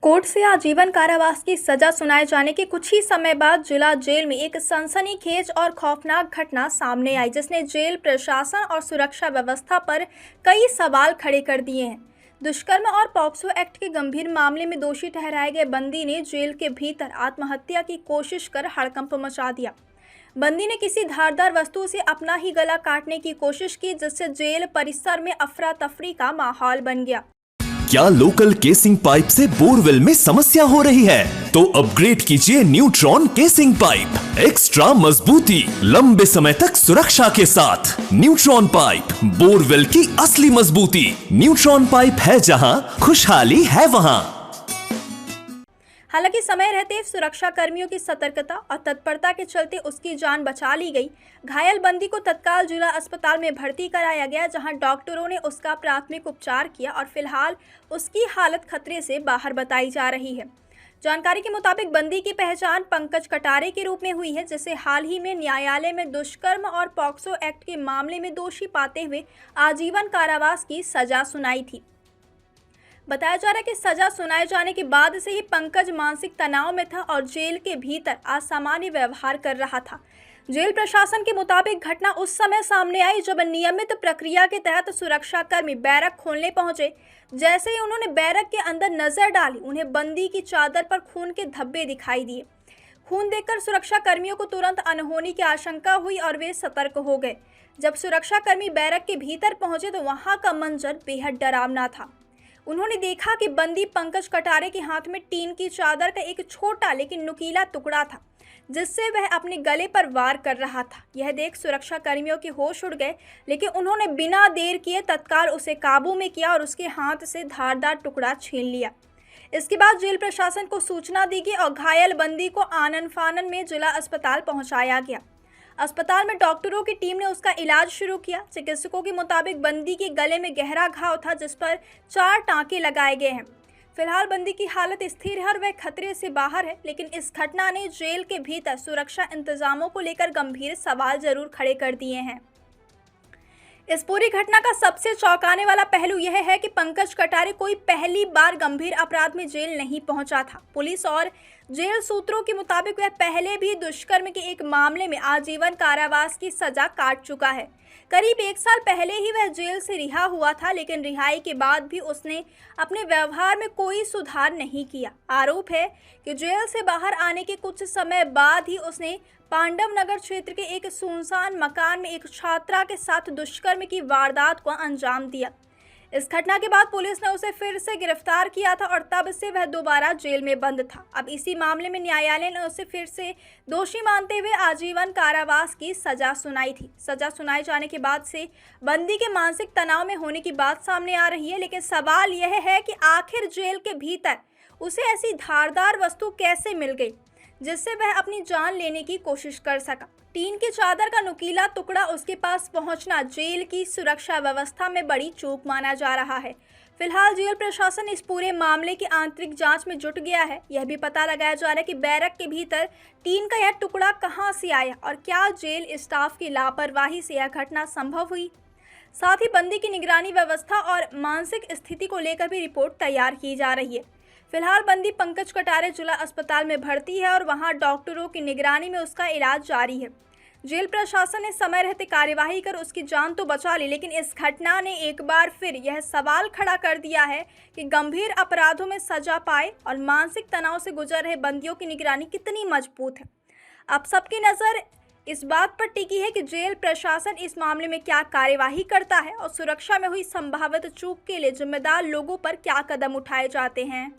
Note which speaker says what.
Speaker 1: Court से आजीवन कारावास की सजा सुनाए जाने के कुछ ही समय बाद जिला जेल में एक सनसनीखेज और खौफनाक घटना सामने आई, जिसने जेल प्रशासन और सुरक्षा व्यवस्था पर कई सवाल खड़े कर दिए हैं। दुष्कर्म और पॉक्सो एक्ट के गंभीर मामले में दोषी ठहराए गए बंदी ने जेल के भीतर आत्महत्या की कोशिश कर हड़कंप मचा दिया। बंदी ने किसी धारदार वस्तु से अपना ही गला काटने की कोशिश की, जिससे जेल परिसर में अफरा तफरी का माहौल बन गया।
Speaker 2: क्या लोकल केसिंग पाइप से बोरवेल में समस्या हो रही है? तो अपग्रेड कीजिए न्यूट्रॉन केसिंग पाइप। एक्स्ट्रा मजबूती, लंबे समय तक सुरक्षा के साथ। न्यूट्रॉन पाइप, बोरवेल की असली मजबूती। न्यूट्रॉन पाइप है जहां, खुशहाली है वहां।
Speaker 1: हालांकि समय रहते सुरक्षा कर्मियों की सतर्कता और तत्परता के चलते उसकी जान बचा ली गई। घायल बंदी को तत्काल जिला अस्पताल में भर्ती कराया गया, जहां डॉक्टरों ने उसका प्राथमिक उपचार किया और फिलहाल उसकी हालत खतरे से बाहर बताई जा रही है। जानकारी के मुताबिक बंदी की पहचान पंकज कटारे के रूप में हुई है, जिसे हाल ही में न्यायालय में दुष्कर्म और पॉक्सो एक्ट के मामले में दोषी पाते हुए आजीवन कारावास की सजा सुनाई थी। बताया जा रहा है कि सजा सुनाए जाने के बाद से ही पंकज मानसिक तनाव में था और जेल के भीतर असामान्य व्यवहार कर रहा था। जेल प्रशासन के मुताबिक घटना उस समय सामने आई जब नियमित प्रक्रिया के तहत सुरक्षाकर्मी बैरक खोलने पहुंचे। जैसे ही उन्होंने बैरक के अंदर नजर डाली, उन्हें बंदी की चादर पर खून के धब्बे दिखाई दिए। खून देखकर सुरक्षाकर्मियों को तुरंत अनहोनी की आशंका हुई और वे सतर्क हो गए। जब सुरक्षाकर्मी बैरक के भीतर पहुंचे तो वहां का मंजर बेहद डरावना था। उन्होंने देखा कि बंदी पंकज कटारे के हाथ में टीन की चादर का एक छोटा लेकिन नुकीला टुकड़ा था, जिससे वह अपने गले पर वार कर रहा था। यह देख सुरक्षा कर्मियों के होश उड़ गए, लेकिन उन्होंने बिना देर किए तत्काल उसे काबू में किया और उसके हाथ से धारदार टुकड़ा छीन लिया। इसके बाद जेल प्रशासन को सूचना दी गई और घायल बंदी को आनन फानन में जिला अस्पताल पहुंचाया गया। अस्पताल में डॉक्टरों की टीम ने उसका इलाज शुरू किया। चिकित्सकों के मुताबिक बंदी के गले में गहरा घाव था, जिस पर 4 टांके लगाए गए हैं। फिलहाल बंदी की हालत स्थिर है और वह खतरे से बाहर है, लेकिन इस घटना ने जेल के भीतर सुरक्षा इंतजामों को लेकर गंभीर सवाल जरूर खड़े कर दिए हैं। इस पूरी घटना का सबसे चौंकाने वाला पहलू यह है कि पंकज कटारे कोई पहली बार गंभीर अपराध में जेल नहीं पहुंचा था। पुलिस और जेल सूत्रों के मुताबिक वह पहले भी दुष्कर्म के एक मामले में आजीवन कारावास की सजा काट चुका है। करीब 1 साल पहले ही वह जेल से रिहा हुआ था, लेकिन रिहाई के बाद भी उसने अपने व्यवहार में कोई सुधार नहीं किया। आरोप है कि जेल से बाहर आने के कुछ समय बाद ही उसने पांडव नगर क्षेत्र के एक सुनसान मकान में एक छात्रा के साथ दुष्कर्म की वारदात को अंजाम दिया। इस घटना के बाद पुलिस ने उसे फिर से गिरफ्तार किया था और तब से वह दोबारा जेल में बंद था। अब इसी मामले में न्यायालय ने उसे फिर से दोषी मानते हुए आजीवन कारावास की सजा सुनाई थी। सजा सुनाए जाने के बाद से बंदी के मानसिक तनाव में होने की बात सामने आ रही है, लेकिन सवाल यह है कि आखिर जेल के भीतर उसे ऐसी धारदार वस्तु कैसे मिल गई जिससे वह अपनी जान लेने की कोशिश कर सका। टीन की चादर का नुकीला टुकड़ा उसके पास पहुंचना जेल की सुरक्षा व्यवस्था में बड़ी चूक माना जा रहा है। फिलहाल जेल प्रशासन इस पूरे मामले की आंतरिक जांच में जुट गया है। यह भी पता लगाया जा रहा है कि बैरक के भीतर टीन का यह टुकड़ा कहां से आया और क्या जेल स्टाफ की लापरवाही से यह घटना संभव हुई। साथ ही बंदी की निगरानी व्यवस्था और मानसिक स्थिति को लेकर भी रिपोर्ट तैयार की जा रही है। फिलहाल बंदी पंकज कटारे जिला अस्पताल में भर्ती है और वहां डॉक्टरों की निगरानी में उसका इलाज जारी है। जेल प्रशासन ने समय रहते कार्यवाही कर उसकी जान तो बचा ली, लेकिन इस घटना ने एक बार फिर यह सवाल खड़ा कर दिया है कि गंभीर अपराधों में सजा पाए और मानसिक तनाव से गुजर रहे बंदियों की निगरानी कितनी मजबूत है। अब सबकी नज़र इस बात पर टिकी है कि जेल प्रशासन इस मामले में क्या कार्यवाही करता है और सुरक्षा में हुई संभावित चूक के लिए जिम्मेदार लोगों पर क्या कदम उठाए जाते हैं।